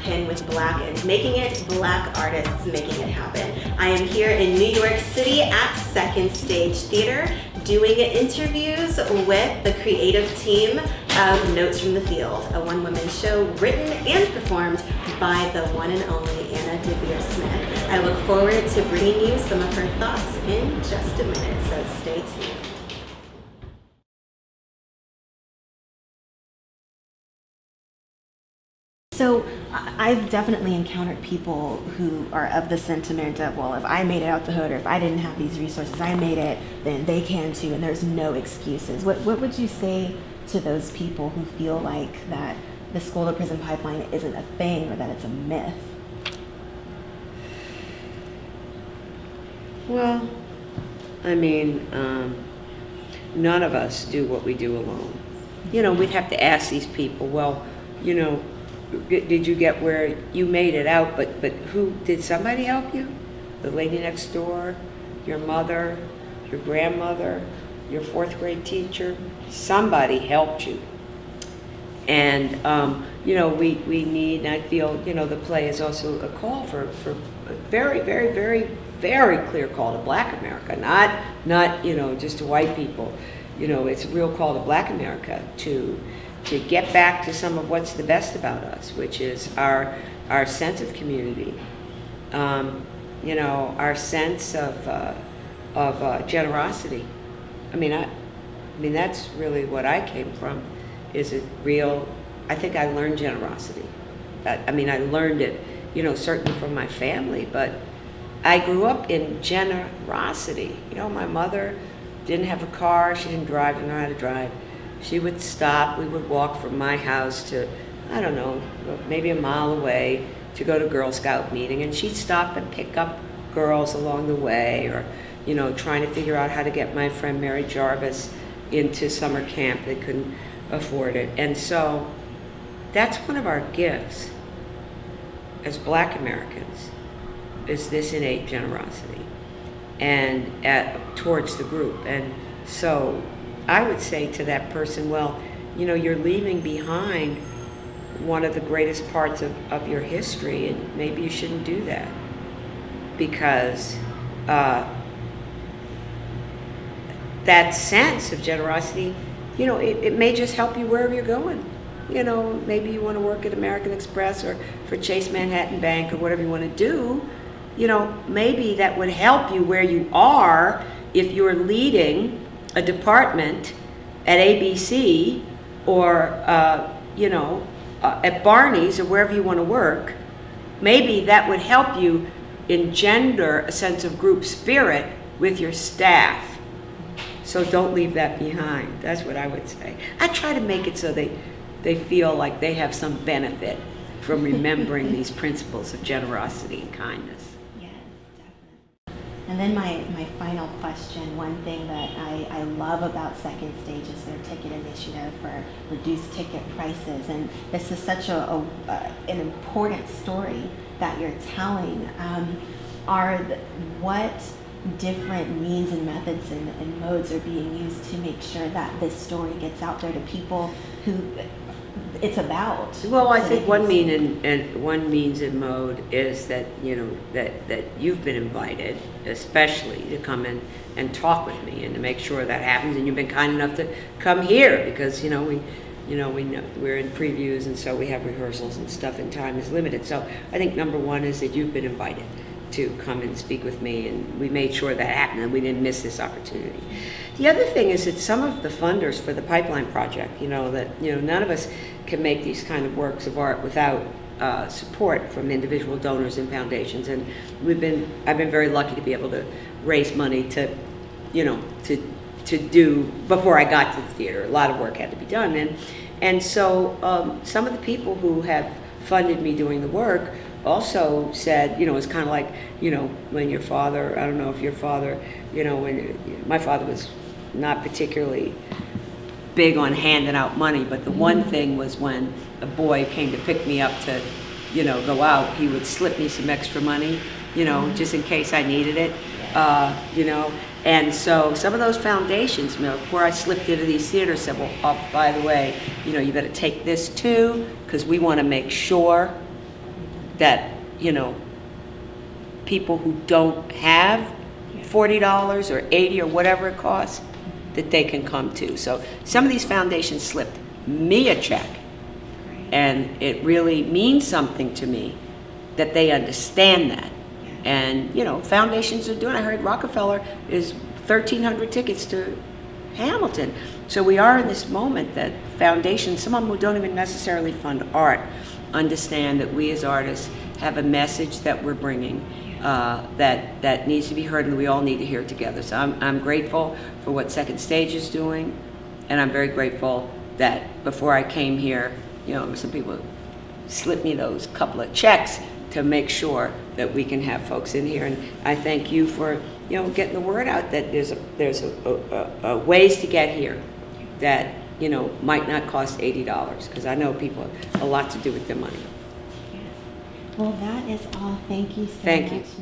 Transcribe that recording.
pin with black and making it, black artists making it happen. I am here in New York City at Second Stage Theater doing interviews with the creative team of Notes from the Field, a one-woman show written and performed by the one and only Deavere Smith. I look forward to bringing you some of her thoughts in just a minute, so stay tuned. So I've definitely encountered people who are of the sentiment of, well, if I made it out the hood or if I didn't have these resources, I made it, then they can too, and there's no excuses. What would you say to those people who feel like that the school to prison pipeline isn't a thing or that it's a myth? Well, I mean, none of us do what we do alone. You know, we'd have to ask these people, well, you know, did you get where you made it out, but who, did somebody help you? The lady next door, your mother, your grandmother, your fourth grade teacher? Somebody helped you. And, you know, we need, and I feel, you know, the play is also a call for a very, very, very, very clear call to Black America, not, you know, just to white people. You know, it's a real call to Black America to get back to some of what's the best about us, which is our sense of community, you know, our sense of generosity. I mean that's really what I came from. Is it real? I think I learned generosity. I mean, I learned it, you know, certainly from my family, but I grew up in generosity. You know, my mother didn't have a car. She didn't drive, didn't know how to drive. She would stop, we would walk from my house to, I don't know, maybe a mile away to go to Girl Scout meeting, and she'd stop and pick up girls along the way, or, you know, trying to figure out how to get my friend Mary Jarvis into summer camp. They couldn't afford it. And so that's one of our gifts as Black Americans, is this innate generosity and towards the group. And so I would say to that person, well, you know, you're leaving behind one of the greatest parts of your history, and maybe you shouldn't do that, because that sense of generosity, you know, it may just help you wherever you're going. You know, maybe you want to work at American Express or for Chase Manhattan Bank or whatever you want to do. You know, maybe that would help you where you are if you're leading a department at ABC or, you know, at Barney's or wherever you want to work. Maybe that would help you engender a sense of group spirit with your staff. So don't leave that behind. That's what I would say. I try to make it so they feel like they have some benefit from remembering these principles of generosity and kindness. And then my final question, one thing that I love about Second Stage is their ticket initiative for reduced ticket prices. And this is such an important story that you're telling. What different means and methods and modes are being used to make sure that this story gets out there to people who it's about? Well, I think one means and mode is that, you know, that you've been invited, especially to come in and talk with me and to make sure that happens, and you've been kind enough to come here because, you know, we know we're in previews, and so we have rehearsals and stuff, and time is limited. So I think number one is that you've been invited to come and speak with me, and we made sure that happened and we didn't miss this opportunity. The other thing is that some of the funders for the Pipeline Project, you know, that, you know, none of us can make these kind of works of art without support from individual donors and foundations, and I've been very lucky to be able to raise money to, you know, to do, before I got to the theater, a lot of work had to be done, and so some of the people who have funded me doing the work also said, you know, it's kind of like, you know, when your father, I don't know if your father, you know, my father was not particularly big on handing out money, but the one thing was when a boy came to pick me up to, you know, go out, he would slip me some extra money, you know, just in case I needed it, you know. And so some of those foundations, you know, before I slipped into these theaters, said, well, oh, by the way, you know, you better take this too, because we want to make sure that, you know, people who don't have $40 or $80 or whatever it costs, that they can come to. So some of these foundations slipped me a check, and it really means something to me that they understand that. And, you know, foundations are doing, I heard Rockefeller is 1,300 tickets to Hamilton. So we are in this moment that foundations, some of them who don't even necessarily fund art, understand that we as artists have a message that we're bringing that needs to be heard, and we all need to hear it together. So I'm grateful for what Second Stage is doing, and I'm very grateful that before I came here, you know, some people slipped me those couple of checks to make sure that we can have folks in here. And I thank you for, you know, getting the word out that there's a ways to get here that, you know, might not cost $80, because I know people have a lot to do with their money. Yes. Well, that is all. Thank you so Thank much, you. Ms.